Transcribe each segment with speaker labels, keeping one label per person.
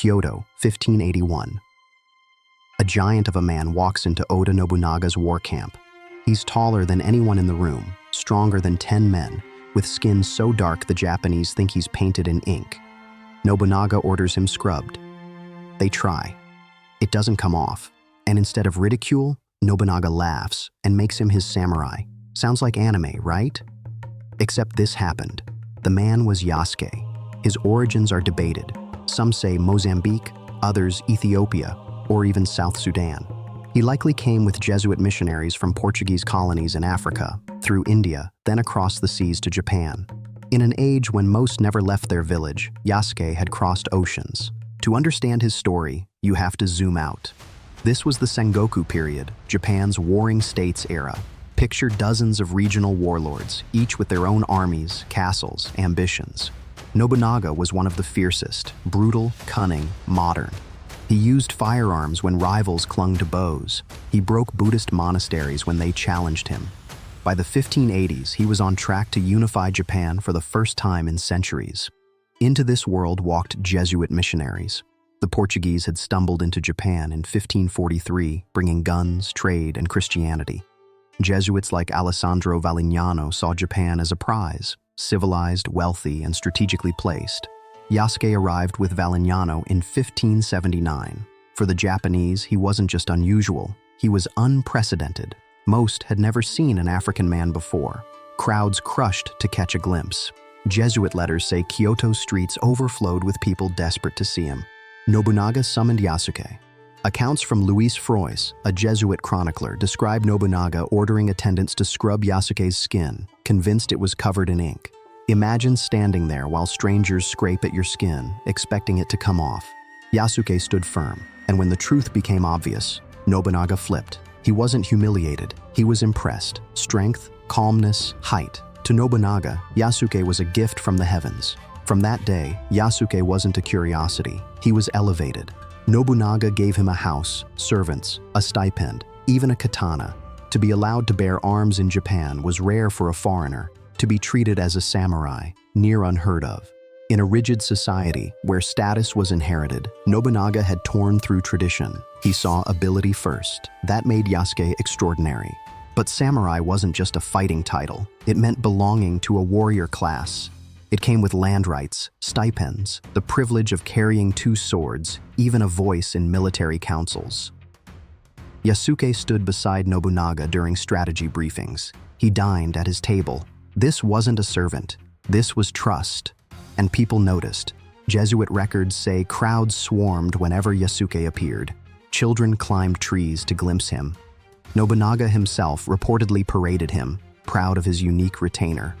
Speaker 1: Kyoto, 1581. A giant of a man walks into Oda Nobunaga's war camp. He's taller than anyone in the room, stronger than 10 men, with skin so dark the Japanese think he's painted in ink. Nobunaga orders him scrubbed. They try. It doesn't come off, and instead of ridicule, Nobunaga laughs and makes him his samurai. Sounds like anime, right? Except this happened. The man was Yasuke. His origins are debated. Some say Mozambique, others Ethiopia, or even South Sudan. He likely came with Jesuit missionaries from Portuguese colonies in Africa, through India, then across the seas to Japan. In an age when most never left their village, Yasuke had crossed oceans. To understand his story, you have to zoom out. This was the Sengoku period, Japan's warring states era. Picture dozens of regional warlords, each with their own armies, castles, ambitions. Nobunaga was one of the fiercest, brutal, cunning, modern. He used firearms when rivals clung to bows. He broke Buddhist monasteries when they challenged him. By the 1580s, he was on track to unify Japan for the first time in centuries. Into this world walked Jesuit missionaries. The Portuguese had stumbled into Japan in 1543, bringing guns, trade, and Christianity. Jesuits like Alessandro Valignano saw Japan as a prize, civilized, wealthy, and strategically placed. Yasuke arrived with Valignano in 1579. For the Japanese, he wasn't just unusual, he was unprecedented. Most had never seen an African man before. Crowds crushed to catch a glimpse. Jesuit letters say Kyoto streets overflowed with people desperate to see him. Nobunaga summoned Yasuke. Accounts from Louis Frois, a Jesuit chronicler, describe Nobunaga ordering attendants to scrub Yasuke's skin, convinced it was covered in ink. Imagine standing there while strangers scrape at your skin, expecting it to come off. Yasuke stood firm, and when the truth became obvious, Nobunaga flipped. He wasn't humiliated, he was impressed. Strength, calmness, height. To Nobunaga, Yasuke was a gift from the heavens. From that day, Yasuke wasn't a curiosity, he was elevated. Nobunaga gave him a house, servants, a stipend, even a katana. To be allowed to bear arms in Japan was rare for a foreigner. To be treated as a samurai, near unheard of. In a rigid society where status was inherited, Nobunaga had torn through tradition. He saw ability first. That made Yasuke extraordinary. But samurai wasn't just a fighting title. It meant belonging to a warrior class. It came with land rights, stipends, the privilege of carrying 2 swords, even a voice in military councils. Yasuke stood beside Nobunaga during strategy briefings. He dined at his table. This wasn't a servant. This was trust. And people noticed. Jesuit records say crowds swarmed whenever Yasuke appeared. Children climbed trees to glimpse him. Nobunaga himself reportedly paraded him, proud of his unique retainer.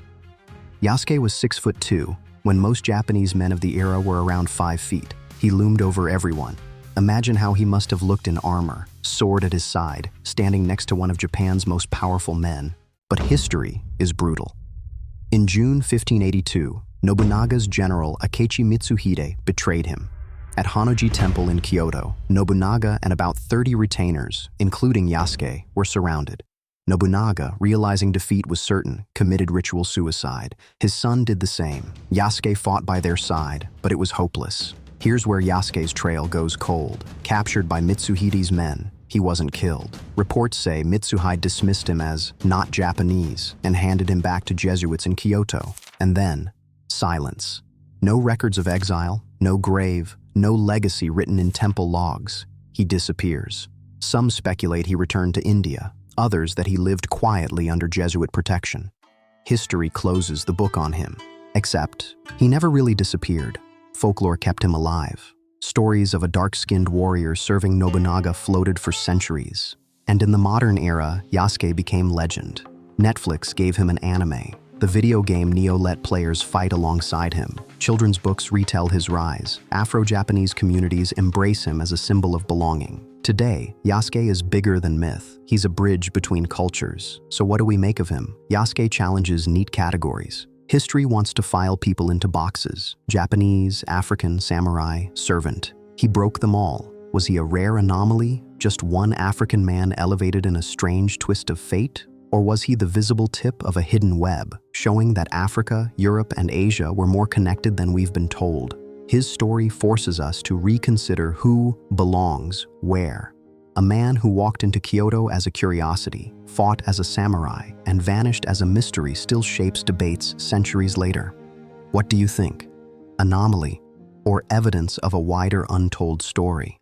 Speaker 1: Yasuke was 6'2", when most Japanese men of the era were around 5 feet. He loomed over everyone. Imagine how he must have looked in armor, sword at his side, standing next to one of Japan's most powerful men. But history is brutal. In June 1582, Nobunaga's general Akechi Mitsuhide betrayed him. At Honnoji Temple in Kyoto, Nobunaga and about 30 retainers, including Yasuke, were surrounded. Nobunaga, realizing defeat was certain, committed ritual suicide. His son did the same. Yasuke fought by their side, but it was hopeless. Here's where Yasuke's trail goes cold. Captured by Mitsuhide's men, he wasn't killed. Reports say Mitsuhide dismissed him as not Japanese and handed him back to Jesuits in Kyoto. And then, silence. No records of exile, no grave, no legacy written in temple logs. He disappears. Some speculate he returned to India, others that he lived quietly under Jesuit protection. History closes the book on him. Except, he never really disappeared. Folklore kept him alive. Stories of a dark-skinned warrior serving Nobunaga floated for centuries. And in the modern era, Yasuke became legend. Netflix gave him an anime. The video game Neo let players fight alongside him. Children's books retell his rise. Afro-Japanese communities embrace him as a symbol of belonging. Today, Yasuke is bigger than myth. He's a bridge between cultures. So what do we make of him? Yasuke challenges neat categories. History wants to file people into boxes. Japanese, African, samurai, servant. He broke them all. Was he a rare anomaly? Just one African man elevated in a strange twist of fate? Or was he the visible tip of a hidden web, showing that Africa, Europe, and Asia were more connected than we've been told? His story forces us to reconsider who belongs where. A man who walked into Kyoto as a curiosity, fought as a samurai, and vanished as a mystery still shapes debates centuries later. What do you think? Anomaly or evidence of a wider untold story?